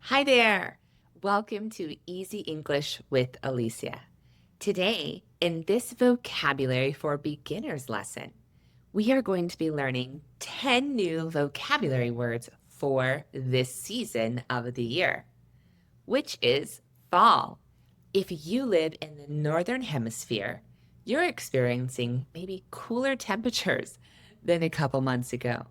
Hi there. Welcome to Easy English with Alicia. Today, in this vocabulary for beginners lesson, we are going to be learning 10 new vocabulary words for this season of the year, which is fall. If you live in the northern hemisphere, you're experiencing maybe cooler temperatures than a couple months ago,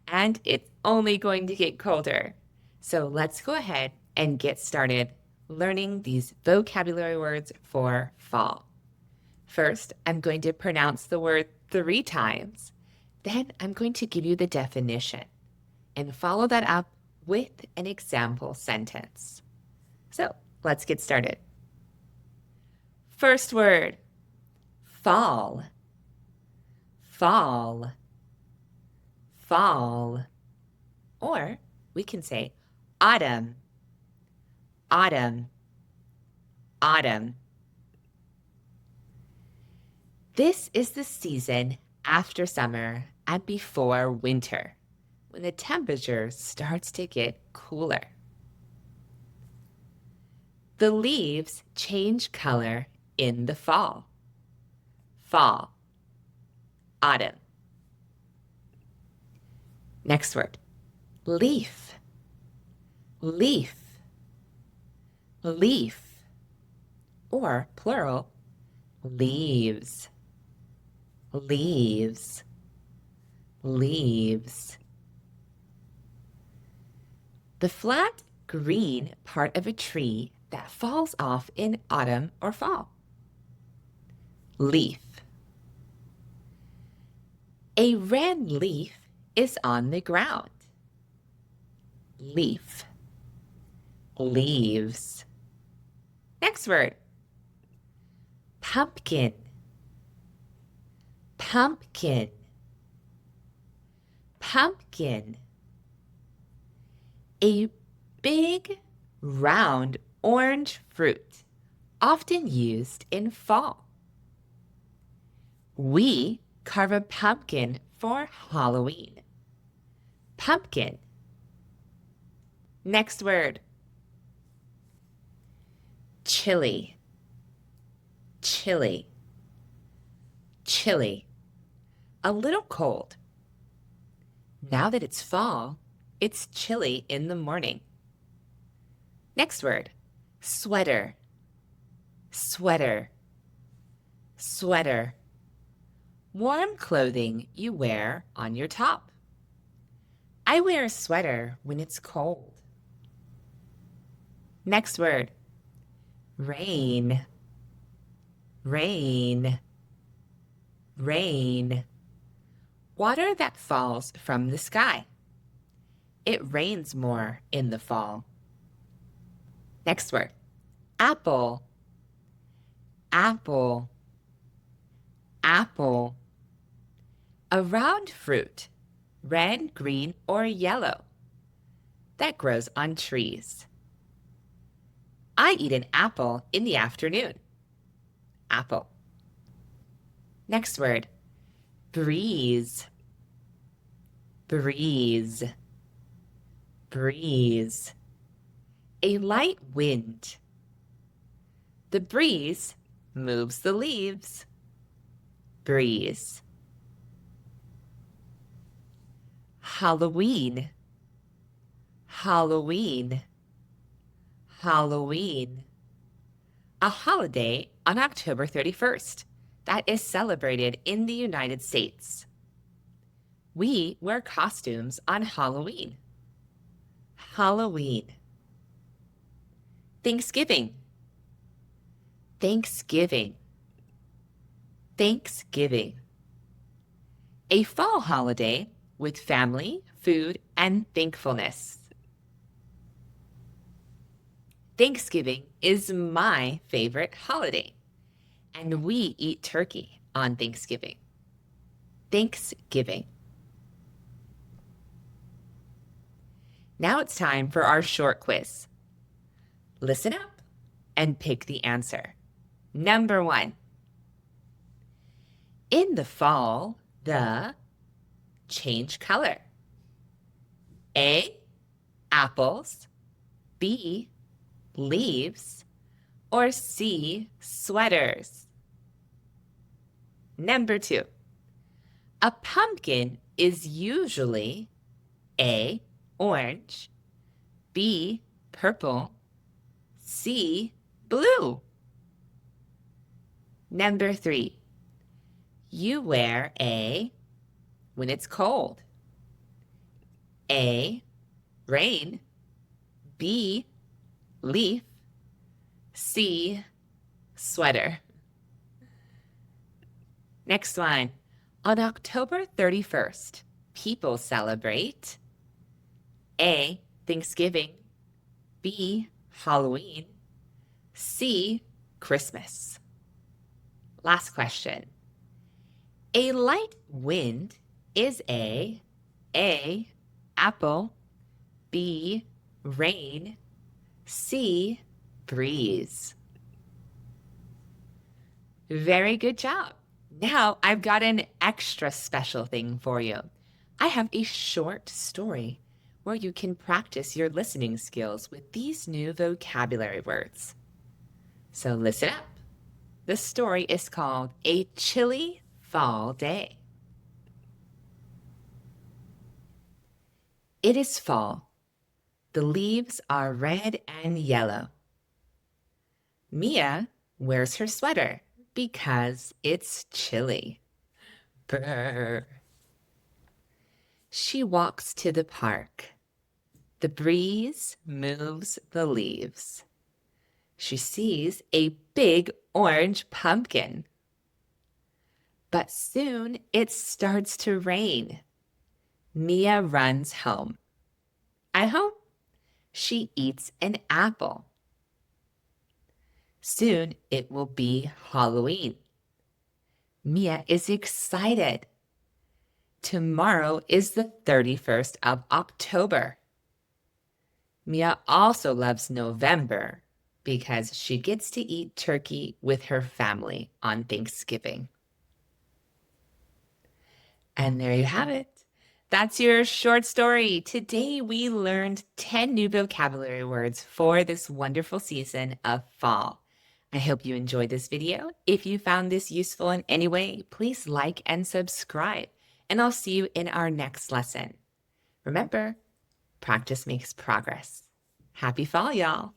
and it's only going to get colder. So let's go ahead and get started learning these vocabulary words for fall. First, I'm going to pronounce the word 3 times. Then I'm going to give you the definition and follow that up with an example sentence. So let's get started. First word, fall, fall, fall. Or we can say autumn, autumn, autumn. This is the season after summer and before winter, when the temperature starts to get cooler. The leaves change color in the fall. Fall, autumn. Next word, leaf, leaf, leaf, or plural, leaves, leaves, leaves. The flat green part of a tree that falls off in autumn or fall. Leaf. A red leaf is on the ground. Leaf. Leaves. Next word. Pumpkin. Pumpkin. Pumpkin. A big, round orange fruit, often used in fall. We carve a pumpkin for Halloween. Pumpkin. Next word. Chilly, chilly, chilly. A little cold. Now that it's fall, it's chilly in the morning. Next word. Sweater, sweater, sweater. Warm clothing you wear on your top. I wear a sweater when it's cold. Next word. Rain, rain, rain. Water that falls from the sky. It rains more in the fall. Next word. Apple, apple, apple. A round fruit, red, green, or yellow, that grows on trees. I eat an apple in the afternoon. Apple. Next word. Breeze, breeze, breeze. A light wind. The breeze moves the leaves. Breeze. Halloween, Halloween, Halloween. A holiday on October 31st that is celebrated in the United States. We wear costumes on Halloween. Halloween. Thanksgiving, Thanksgiving, Thanksgiving. A fall holiday with family, food, and thankfulness. Thanksgiving is my favorite holiday, and we eat turkey on Thanksgiving. Thanksgiving. Now it's time for our short quiz. Listen up and pick the answer. Number 1. In the fall, the change color. A, apples. B, leaves, or C, sweaters? Number 2. A pumpkin is usually A, orange, B, purple, C, blue. Number 3. You wear A when it's cold. A, rain, B, leaf, C, sweater. Next one. On October 31st, people celebrate A, Thanksgiving, B, Halloween, C, Christmas. Last question. A light wind is A, apple, B, rain, C, breeze. Very good job. Now I've got an extra special thing for you. I have a short story where you can practice your listening skills with these new vocabulary words. So listen up. The story is called A Chilly Fall Day. It is fall. The leaves are red and yellow. Mia wears her sweater because it's chilly. Brr. She walks to the park. The breeze moves the leaves. She sees a big orange pumpkin. But soon it starts to rain. Mia runs home. At home, she eats an apple. Soon it will be Halloween. Mia is excited. Tomorrow is the 31st of October. Mia also loves November because she gets to eat turkey with her family on Thanksgiving. And there you have it. That's your short story. Today we learned 10 new vocabulary words for this wonderful season of fall. I hope you enjoyed this video. If you found this useful in any way, please like and subscribe, and I'll see you in our next lesson. Remember, practice makes progress. Happy fall, y'all.